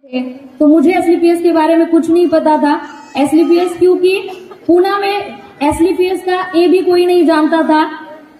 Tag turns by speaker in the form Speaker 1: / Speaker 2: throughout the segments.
Speaker 1: तो मुझे एसलीपीएस के बारे में कुछ नहीं पता था। एसलीपीएस क्योंकि पूना में एसलीपीएस का ए भी कोई नहीं जानता था।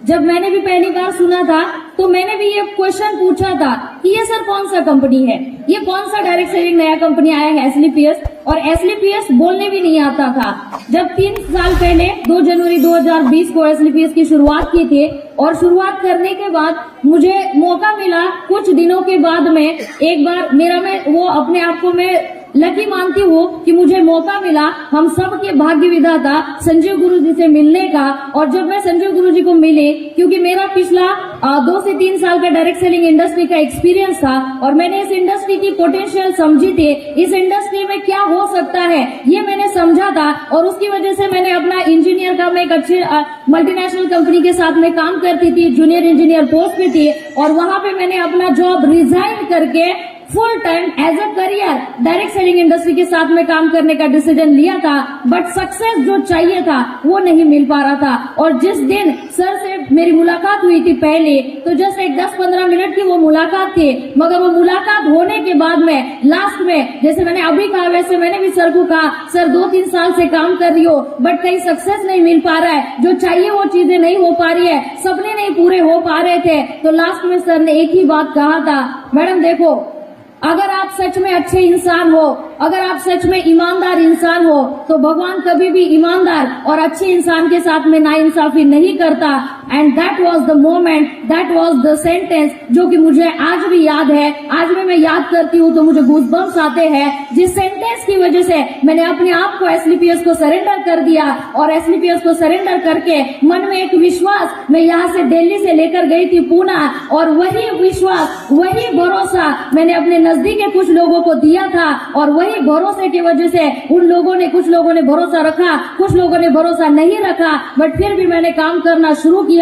Speaker 1: जब मैंने भी पहली बार सुना था तो मैंने भी ये क्वेश्चन पूछा था कि ये सर कौन सा कंपनी है, ये कौन सा डायरेक्ट सेलिंग नया कंपनी आया है एसलीपीएस, और एसलीपीएस बोलने भी नहीं आता था। जब 3 साल पहले 2 जनवरी 2020 को एसलीपीएस की शुरुआत की थी और शुरुआत करने के बाद मुझे मौका मिला कुछ दिनों के बाद में एक बार मैं वो अपने आप को मैं लकी मानती हूँ कि मुझे मौका मिला हम सब के भाग्य विधाता संजीव गुरु जी से मिलने का। और जब मैं संजीव गुरु जी को मिली, क्योंकि मेरा पिछला 2 से 3 साल का डायरेक्ट सेलिंग इंडस्ट्री का एक्सपीरियंस था और मैंने इस इंडस्ट्री की पोटेंशियल समझी थी, इस इंडस्ट्री में क्या हो सकता है ये मैंने समझा था। और उसकी वजह से मैंने अपना इंजीनियर का मैं एक अच्छे मल्टीनेशनल कंपनी के साथ में काम करती थी, जूनियर इंजीनियर पोस्ट पे थी, और वहां पे मैंने अपना जॉब रिजाइन करके full time as a career direct selling industry के साथ में काम करने का डिसीजन लिया था। बट सक्सेस जो चाहिए था वो नहीं मिल पा रहा था। और जिस दिन सर से मेरी मुलाकात हुई थी पहले, तो जस्ट एक 10-15 मिनट की वो मुलाकात थी, मगर वो मुलाकात होने के बाद में लास्ट में जैसे मैंने अभी कहा वैसे मैंने भी सर को कहा, सर 2-3 साल से काम कर रही हो बट कहीं सक्सेस नहीं मिल पा रहा है, जो चाहिए वो चीजें नहीं हो पा रही है, सपने नहीं पूरे हो पा रहे थे। तो लास्ट में सर ने एक ही बात कहा था, मैडम देखो, अगर आप सच में अच्छे इंसान हो, अगर आप सच में ईमानदार इंसान हो, तो भगवान कभी भी ईमानदार और अच्छे इंसान के साथ में नाइंसाफी नहीं करता। And that was the moment, that was the sentence जो कि मुझे आज भी याद है। आज भी मैं याद करती हूँ तो मुझे गूज़बम्स आते हैं, जिस सेंटेंस की वजह से मैंने अपने आप को एसलीपीएस को सरेंडर कर दिया। और एसलीपीएस को सरेंडर करके मन में एक विश्वास, मैं यहाँ से दिल्ली से लेकर गई थी पूना, और वही विश्वास, वही भरोसा मैंने अपने नजदीक के कुछ लोगों को दिया था। और वही भरोसे की वजह से कुछ लोगों ने भरोसा रखा, कुछ लोगों ने भरोसा नहीं रखा, बट फिर भी मैंने काम करना शुरू किया।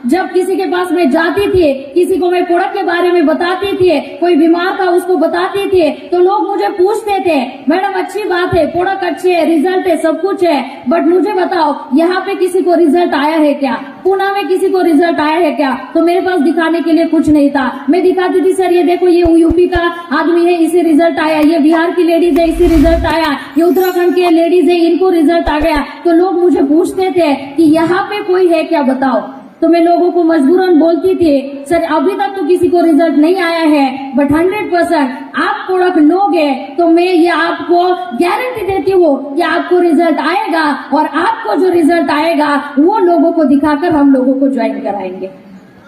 Speaker 1: जब किसी के पास मैं जाती थी, किसी को मैं प्रोडक्ट के बारे में बताती थी, कोई बीमार था उसको बताती थी, तो लोग मुझे पूछते थे, मैडम अच्छी बात है, प्रोडक्ट अच्छे है, रिजल्ट है, सब कुछ है, बट मुझे बताओ यहाँ पे किसी को रिजल्ट आया है क्या, पूना में किसी को रिजल्ट आया है क्या? तो मेरे पास दिखाने के लिए कुछ नहीं था। मैं दिखाती थी, सर ये देखो, ये यूपी का आदमी है, इसे रिजल्ट आया, ये बिहार की लेडीज है, इसे रिजल्ट आया, ये उत्तराखंड के लेडीज है, इनको रिजल्ट आ गया। तो लोग मुझे पूछते थे कि यहाँ पे कोई है क्या, बताओ। तो मैं लोगों को मजबूरन बोलती थी, सर अभी तक तो किसी को रिजल्ट नहीं आया है, बट 100% आप प्रोडक्ट लोगे तो मैं ये आपको गारंटी देती हूँ कि आपको रिजल्ट आएगा, और आपको जो रिजल्ट आएगा वो लोगों को दिखाकर हम लोगों को ज्वाइन कराएंगे।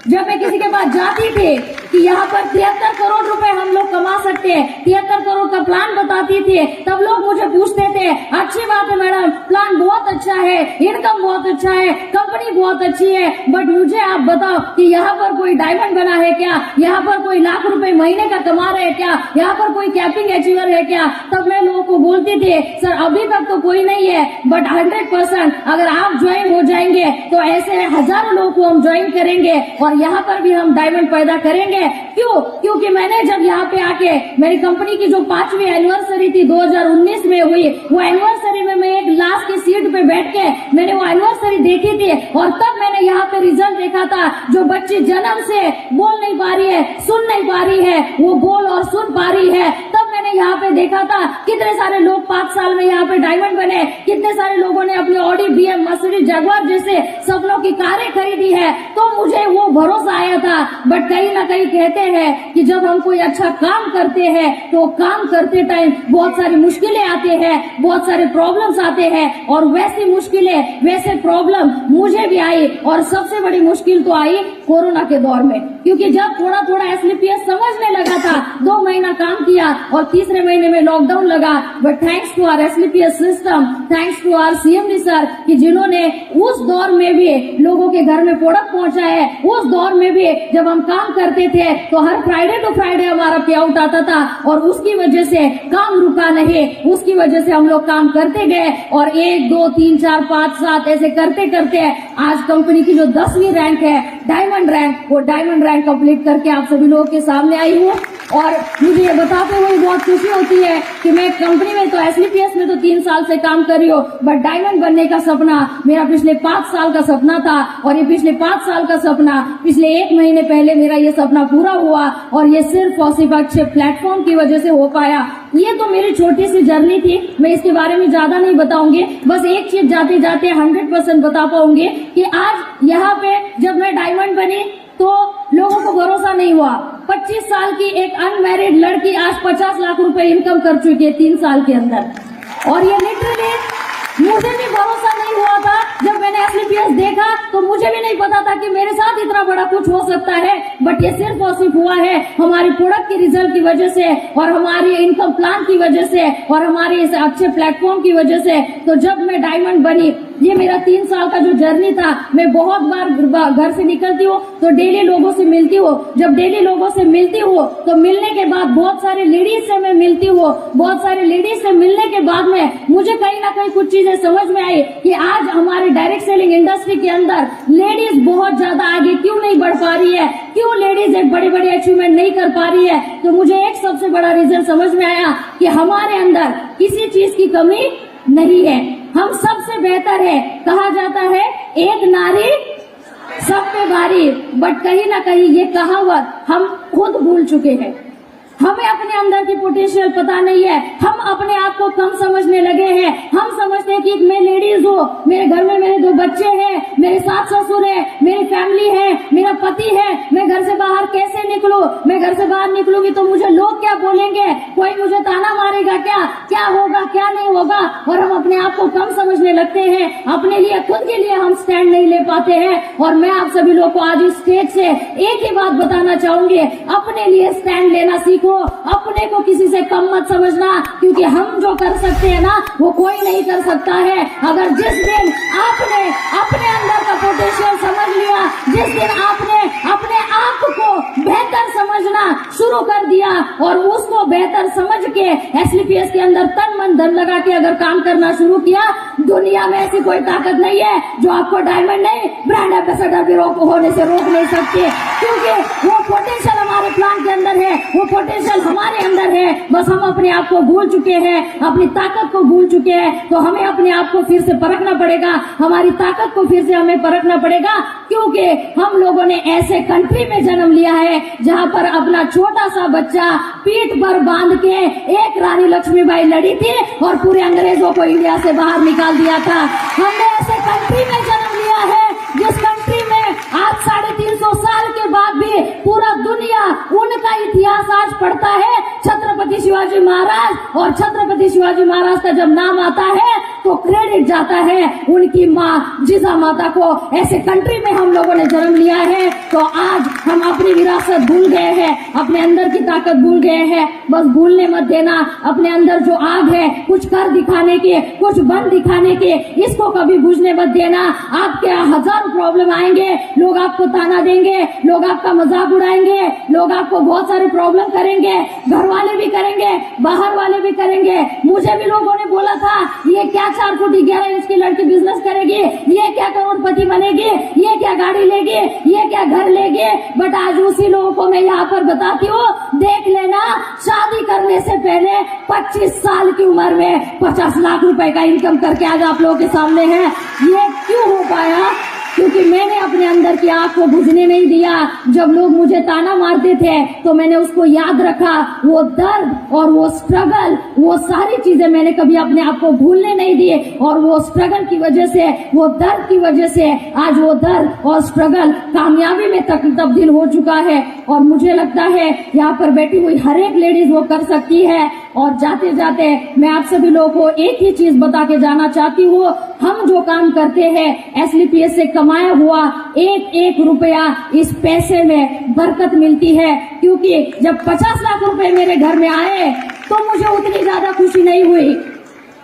Speaker 1: जब मैं किसी के पास जाती थी कि यहाँ पर 73 करोड़ रुपए हम लोग कमा सकते हैं, 73 करोड़ का प्लान बताती थी, तब लोग मुझे पूछते थे, अच्छी बात है मैडम, प्लान बहुत अच्छा है, इनकम बहुत अच्छा है, कंपनी बहुत अच्छी है, बट मुझे आप बताओ कि यहाँ पर कोई डायमंड बना है क्या, यहाँ पर कोई लाख रुपए महीने का कमा रहे हैं क्या, यहाँ पर कोई कैपिंग अचीवर है क्या? तब मैं लोगों को बोलती थी, सर अभी तक तो कोई नहीं है, बट 100% अगर आप ज्वाइन हो जाएंगे तो ऐसे हजारों लोगों को हम ज्वाइन करेंगे और यहाँ पर भी हम डायमंड पैदा करेंगे। क्यों? क्योंकि मैंने जब यहाँ पे आके मेरी कंपनी की जो 5वीं एनिवर्सरी थी 2019 में हुई, वो एनिवर्सरी में मैं एक लास्ट की सीट पे बैठ के मैंने वो एनिवर्सरी देखी थी, और तब मैंने यहाँ पे रिजल्ट देखा था। जो बच्ची जन्म से बोल नहीं पा रही है, सुन नहीं पा रही है, वो बोल और सुन पा रही है। तब मैंने यहाँ पे देखा था कितने सारे लोग 5 साल में यहाँ पे डायमंड बने, कितने सारे लोगों ने अपने ऑडी, बीएम, मर्सिडीज, जगुआर जैसे सपनों की कारें खरीदी है। तो मुझे वो भरोसा आया था। बट कहीं ना कहीं कहते हैं कि जब हम कोई अच्छा काम करते हैं तो काम करते टाइम बहुत सारी मुश्किलें आते हैं, बहुत सारे प्रॉब्लम्स आते हैं, और वैसी मुश्किलें, वैसे प्रॉब्लम मुझे भी आई। और सबसे बड़ी मुश्किल तो आई कोरोना के दौर में, क्योंकि जब थोड़ा थोड़ा एसलीपीएस समझने लगा था, 2 महीना काम किया और तीसरे महीने में लॉकडाउन लगा। But thanks to our SLPS system, thanks to our CMD sir, कि जिन्होंने उस दौर में भी लोगों के घर में प्रोडक्ट पहुंचा है। उस दौर में भी जब हम काम करते थे तो हर फ्राइडे टू फ्राइडे हमारा पे आउट आता था, और उसकी वजह से काम रुका नहीं, उसकी वजह से हम लोग काम करते गए, और 1, 2, 3, 4, 5, 7 ऐसे करते करते आज कंपनी की जो 10वीं रैंक है, डायमंड रैंक, वो डायमंड रैंक कंप्लीट करके आप सभी लोगों के सामने आई हूँ। और मुझे ये बताते हुए बहुत खुशी होती है है कि मैं कंपनी में तो SLPS में तो 3 साल से काम कर रही हूँ, बट डायमंड बनने का सपना मेरा पिछले 5 साल का सपना था, और ये पिछले 5 साल का सपना पिछले 1 महीने पहले मेरा ये सपना पूरा हुआ, और ये सिर्फ और सिर्फ अच्छे प्लेटफॉर्म की वजह से हो पाया। ये तो मेरी छोटी सी जर्नी थी, मैं इसके बारे में ज्यादा नहीं बताऊंगी, बस एक चीज जाते जाते 100% बता पाऊंगी कि आज यहाँ पे जब मैं डायमंड बनी तो लोगों को भरोसा नहीं हुआ। 25 साल की एक अनमैरिड लड़की आज 50 लाख रुपए इनकम कर चुकी है 3 साल के अंदर, और ये लिटरली मुझे भी भरोसा नहीं हुआ था। जब मैंने SLPS देखा तो मुझे भी नहीं पता था कि मेरे साथ इतना बड़ा कुछ हो सकता है, बट ये सिर्फ और सिर्फ हुआ है हमारी प्रोडक्ट के रिजल्ट की वजह से, और हमारी इनकम प्लान की वजह से, और हमारे इस अच्छे प्लेटफॉर्म की वजह से। तो जब मैं डायमंड बनी, ये मेरा 3 साल का जो जर्नी था, मैं बहुत बार घर से निकलती हूँ तो डेली लोगों से मिलती हूँ। जब डेली लोगों से मिलती हूँ तो मिलने के बाद बहुत सारे लेडीज से मैं मिलती हूँ, बहुत सारे लेडीज से मिलने के बाद में मुझे कहीं ना कहीं कुछ चीजें समझ में आई कि आज हमारे डायरेक्ट सेलिंग इंडस्ट्री के अंदर लेडीज बहुत ज्यादा आगे क्यों नहीं बढ़ पा रही है, क्यों लेडीज एक बड़े बड़े अचीवमेंट नहीं कर पा रही है। तो मुझे एक सबसे बड़ा रीजन समझ में आया कि हमारे अंदर किसी चीज की कमी नहीं है, हम सबसे बेहतर है। कहा जाता है एक नारी सब पे भारी, बट कहीं ना कहीं ये कहावत हम खुद भूल चुके हैं। हमें अपने अंदर की पोटेंशियल पता नहीं है, हम अपने आप को कम समझने लगे हैं। हम समझते हैं कि मैं लेडीज हूँ, मेरे घर में मेरे 2 बच्चे हैं, मेरे सास ससुर है, मेरी फैमिली है, मेरा पति है, मैं घर से बाहर कैसे निकलूं, मैं घर से बाहर निकलूंगी तो मुझे लोग क्या बोलेंगे, कोई मुझे ताना मारेगा क्या होगा क्या नहीं होगा, और हम अपने आप को कम समझने लगते हैं। अपने लिए खुद के लिए हम स्टैंड नहीं ले पाते हैं। और मैं आप सभी लोग को आज इस स्टेज से एक ही बात बताना चाहूंगी, अपने लिए स्टैंड लेना सीखो, अपने को किसी से कम मत समझना, क्योंकि हम जो कर सकते हैं ना वो कोई नहीं कर सकता है। अगर जिस दिन आपने अपने अंदर का पोटेंशियल समझ लिया, जिस दिन आपने अपने आप को बेहतर समझना शुरू कर दिया और उसको बेहतर समझ के SLPS के अंदर तन मन धन लगा के अगर काम करना शुरू किया, दुनिया में ऐसी कोई ताकत नहीं है जो आपको डायमंड नहीं ब्रांड एम्बेसडर भी होने से रोक नहीं सकती, क्योंकि वो पोटेंशियल हमारे प्लान के अंदर है, वो पोटेंशियल हमारे अंदर है। बस हम अपने आप को भूल चुके हैं, अपनी ताकत को भूल चुके हैं। तो हमें अपने आप को फिर से परखना पड़ेगा, हमारी ताकत को फिर से हमें परखना पड़ेगा, क्योंकि हम लोगों ने ऐसे कंट्री में जन्म लिया है जहाँ पर अपना छोटा सा बच्चा पीठ पर बांध के एक रानी लक्ष्मीबाई लड़ी थी और पूरे अंग्रेजों को इंडिया से बाहर निकाल दिया था। हमने ऐसे कंट्री में जन्म लिया है जिस कंट्री में आज 350 साल के बाद भी पूरा दुनिया उनका इतिहास आज पढ़ता है, छत्रपति शिवाजी महाराज। और छत्रपति शिवाजी महाराज का जब नाम आता है तो क्रेडिट जाता है उनकी माँ जिजा माता को। ऐसे कंट्री में हम लोगों ने जन्म लिया है, तो आज हम अपनी विरासत भूल गए हैं, अपने अंदर की ताकत भूल गए हैं। बस भूलने मत देना, अपने अंदर जो आग है कुछ कर दिखाने की, कुछ बन दिखाने की, इसको कभी बुझने मत देना। आपके हजारों प्रॉब्लम आएंगे, लोग आपको ताना देंगे, लोग आपका मजाक उड़ाएंगे, लोग आपको बहुत सारे प्रॉब्लम करेंगे, घर वाले भी करेंगे, बाहर वाले भी करेंगे। मुझे भी लोगों ने बोला था ये क्या 4 फुट 11 इंच की लड़की बिजनेस करेगी, ये क्या करोड़पति बनेगी, ये क्या गाड़ी लेगी, ये क्या घर लेगी। बट आज उसी लोगों को मैं यहाँ पर बताती हूँ, देख लेना, शादी करने से पहले 25 साल की उम्र में 50 लाख रुपए का इनकम करके आज आप लोगों के सामने है। ये क्यों हो पाया? क्योंकि मैंने अपने अंदर की आग को बुझने नहीं दिया। जब लोग मुझे ताना मारते थे तो मैंने उसको याद रखा, वो दर्द और वो स्ट्रगल, वो सारी चीजें मैंने कभी अपने आप को भूलने नहीं दी। और वो स्ट्रगल की वजह से, वो दर्द की वजह से आज वो दर्द और स्ट्रगल कामयाबी में तब्दील हो चुका है। और मुझे लगता है यहाँ पर बैठी हुई हर एक लेडीज वो कर सकती है। और जाते जाते मैं आप सभी लोगों को एक ही चीज बता के जाना चाहती हूँ, हम जो काम करते हैं SLPS से कमाया हुआ एक एक रुपया, इस पैसे में बरकत मिलती है। क्योंकि जब 50 लाख रुपए मेरे घर में आए तो मुझे उतनी ज्यादा खुशी नहीं हुई,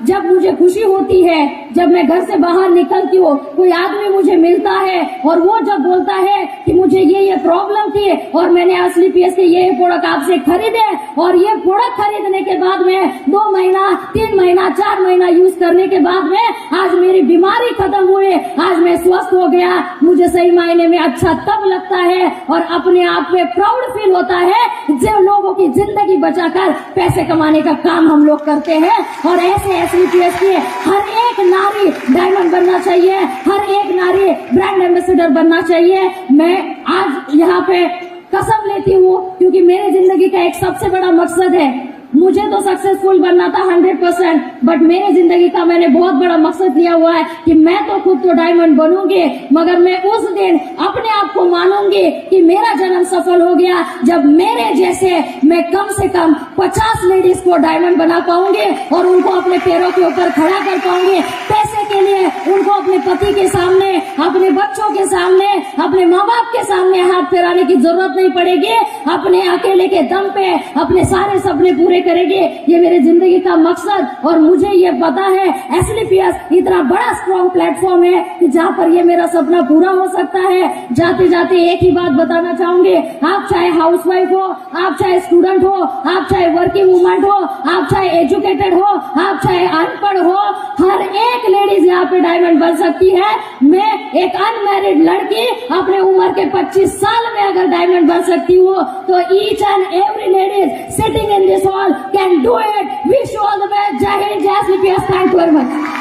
Speaker 1: जब मुझे खुशी होती है, जब मैं घर से बाहर निकलती हूँ, कोई आदमी मुझे मिलता है और वो जब बोलता है कि मुझे ये प्रॉब्लम थी और मैंने एसलीपीएस के ये प्रोडक्ट आपसे खरीदे और ये प्रोडक्ट खरीदने के बाद में 2 महीना 3 महीना 4 महीना यूज करने के बाद में आज मेरी बीमारी खत्म हुई, आज मैं स्वस्थ हो गया, मुझे सही मायने में अच्छा तब लगता है और अपने आप में प्राउड फील होता है जो लोगों की जिंदगी बचाकर पैसे कमाने का काम हम लोग करते हैं। और ऐसे एसलीपीएस की हर एक नारी डायमंड बनना चाहिए, हर एक नारी ब्रांड एम्बेसडर बनना चाहिए। मैं आज यहाँ पे कसम लेती हूँ क्योंकि मेरे जिंदगी का एक सबसे बड़ा मकसद है, मुझे तो सक्सेसफुल बनना था 100%, बट मेरे जिंदगी का मैंने बहुत बड़ा मकसद लिया हुआ है कि मैं तो खुद तो डायमंड बनूंगी, मगर मैं उस दिन अपने आप को मानूंगी कि मेरा जन्म सफल हो गया जब मेरे जैसे मैं कम से कम 50 लेडीज को डायमंड बना पाऊंगी और उनको अपने पैरों के ऊपर खड़ा कर पाऊंगी। पैसे के लिए उनको अपने पति के सामने, अपने बच्चों के सामने, अपने माँ बाप के सामने हाथ फैलाने की जरूरत नहीं पड़ेगी। अपने अकेले के दम पे अपने सारे सपने पूरे करेगी। ये मेरे जिंदगी का मकसद और मुझे ये पता है एसलीपीएस इतना बड़ा स्ट्रॉन्ग प्लेटफॉर्म है कि जहाँ पर ये मेरा सपना पूरा हो सकता है। जाते जाते एक ही बात बताना चाहूंगी, आप चाहे हाउसवाइफ हो, आप चाहे स्टूडेंट हो, आप चाहे वर्किंग वुमन हो, आप चाहे एजुकेटेड हो, आप चाहे अनपढ़ हो, हर एक लेडीज यहाँ पे डायमंड बन सकती है। मैं एक अनमैरिड लड़की अपने उम्र के 25 साल में अगर डायमंड बन सकती हूँ तो each and every ladies sitting in this hall can do it. Wish you all the best. Jai Hind, Jai SLPS. Thank you very much.